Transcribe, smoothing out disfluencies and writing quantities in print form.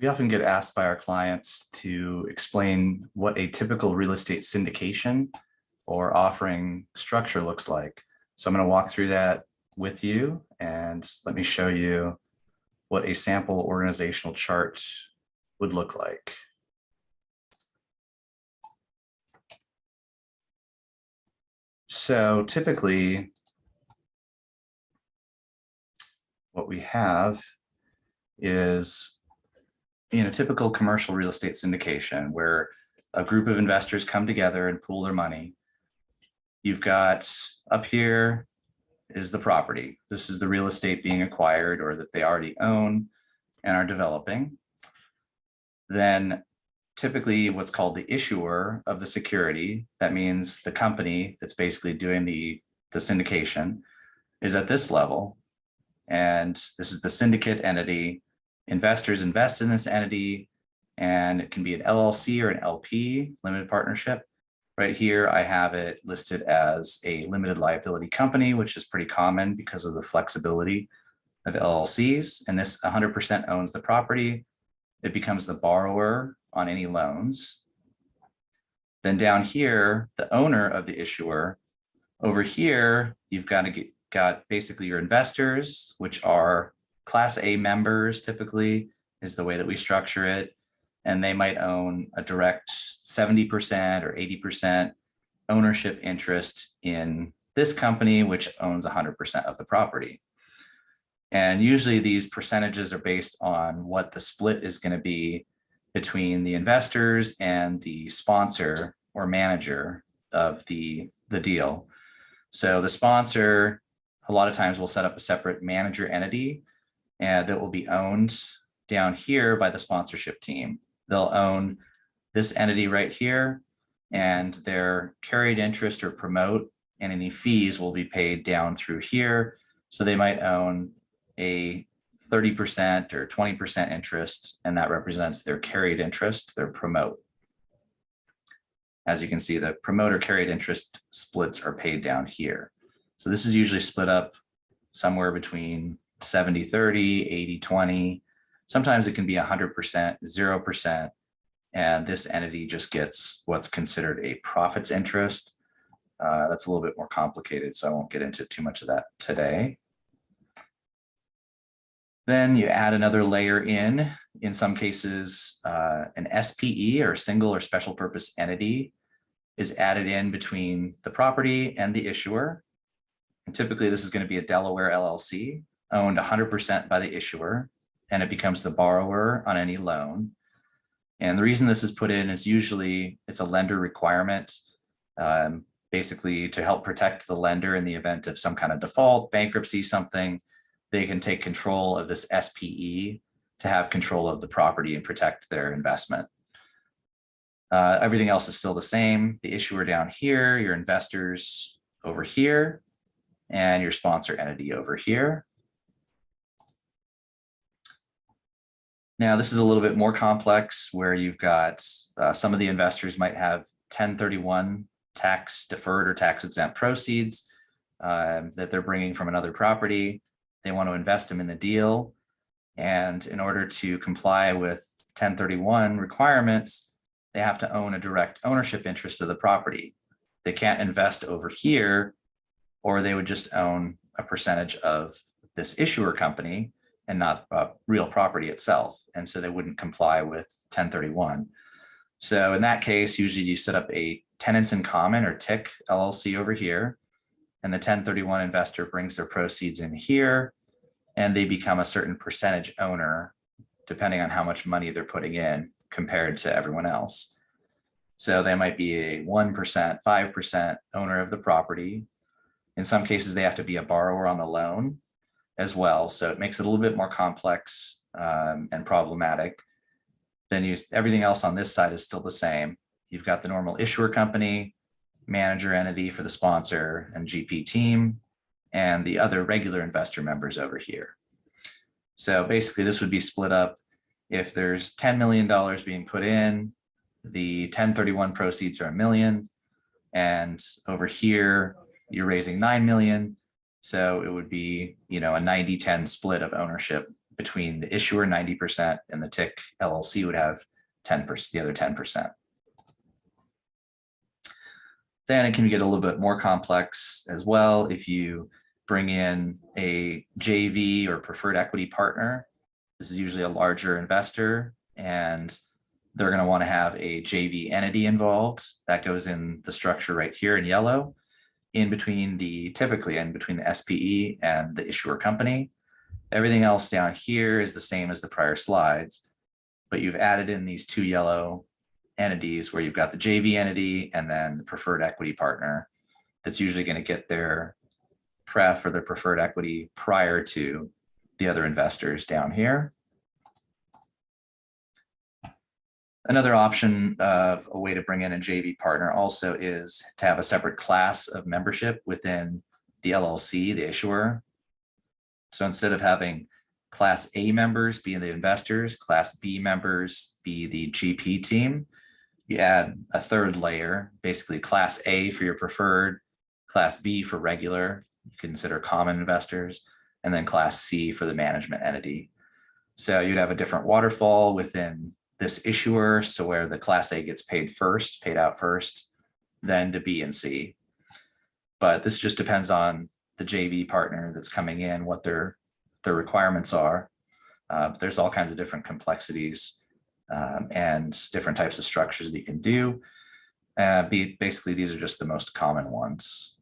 We often get asked by our clients to explain what a typical real estate syndication or offering structure looks like. So I'm going to walk through that with you, and let me show you what a sample organizational chart would look like. So typically, what we have is in a typical commercial real estate syndication where a group of investors come together and pool their money. You've got up here is the property. This is the real estate being acquired or that they already own and are developing. Then typically what's called the issuer of the security, that means the company that's basically doing the syndication, is at this level. And this is the syndicate entity. Investors invest in this entity, and it can be an LLC or an LP, limited partnership. Right here, I have it listed as a limited liability company, which is pretty common because of the flexibility of LLCs. And this 100% owns the property. It becomes the borrower on any loans. Then down here, the owner of the issuer. Over here, you've got basically your investors, which are Class A members, typically is the way that we structure it. And they might own a direct 70% or 80% ownership interest in this company, which owns 100% of the property. And usually these percentages are based on what the split is going to be between the investors and the sponsor or manager of the deal. So the sponsor, a lot of times, will set up a separate manager entity, and that will be owned down here by the sponsorship team. They'll own this entity right here, and their carried interest or promote and any fees will be paid down through here. So they might own a 30% or 20% interest, and that represents their carried interest, their promote. As you can see, the promoter carried interest splits are paid down here. So this is usually split up somewhere between 70-30, 80-20. Sometimes it can be 100%, 0%, and this entity just gets what's considered a profits interest. That's a little bit more complicated, so I won't get into too much of that today. Then you add another layer in some cases, an SPE or single or special purpose entity is added in between the property and the issuer. And typically this is going to be a Delaware LLC owned 100% by the issuer, and it becomes the borrower on any loan. And the reason this is put in is usually it's a lender requirement, basically to help protect the lender in the event of some kind of default, bankruptcy, something. They can take control of this SPE to have control of the property and protect their investment. Everything else is still the same. The issuer down here, your investors over here, and your sponsor entity over here. Now, this is a little bit more complex where you've got some of the investors might have 1031 tax deferred or tax exempt proceeds that they're bringing from another property. They want to invest them in the deal. And in order to comply with 1031 requirements, they have to own a direct ownership interest of the property. They can't invest over here, or they would just own a percentage of this issuer company and not real property itself. And so they wouldn't comply with 1031. So in that case, usually you set up a tenants in common or TIC LLC over here, and the 1031 investor brings their proceeds in here, and they become a certain percentage owner depending on how much money they're putting in compared to everyone else. So they might be a 1%, 5% owner of the property. In some cases, they have to be a borrower on the loan as well. So it makes it a little bit more complex and problematic. Then everything else on this side is still the same. You've got the normal issuer company, manager entity for the sponsor and GP team, and the other regular investor members over here. So basically this would be split up. If there's $10 million being put in, the 1031 proceeds are $1 million. And over here, you're raising $9 million. So it would be, a 90-10 split of ownership between the issuer 90% and the TIC LLC would have 10%, the other 10%. Then it can get a little bit more complex as well. If you bring in a JV or preferred equity partner, this is usually a larger investor, and they're going to want to have a JV entity involved. That goes in the structure right here in yellow, typically in between the SPE and the issuer company. Everything else down here is the same as the prior slides, but you've added in these two yellow entities where you've got the JV entity and then the preferred equity partner that's usually going to get their pref or their preferred equity prior to the other investors down here. Another option of a way to bring in a JV partner also is to have a separate class of membership within the LLC, the issuer. So instead of having Class A members being the investors, Class B members be the GP team, you add a third layer, basically Class A for your preferred, Class B for regular, you consider common investors, and then Class C for the management entity. So you'd have a different waterfall within this issuer, so where the Class A gets paid out first, then to B and C. But this just depends on the JV partner that's coming in, what their requirements are. There's all kinds of different complexities and different types of structures that you can do. Basically, these are just the most common ones.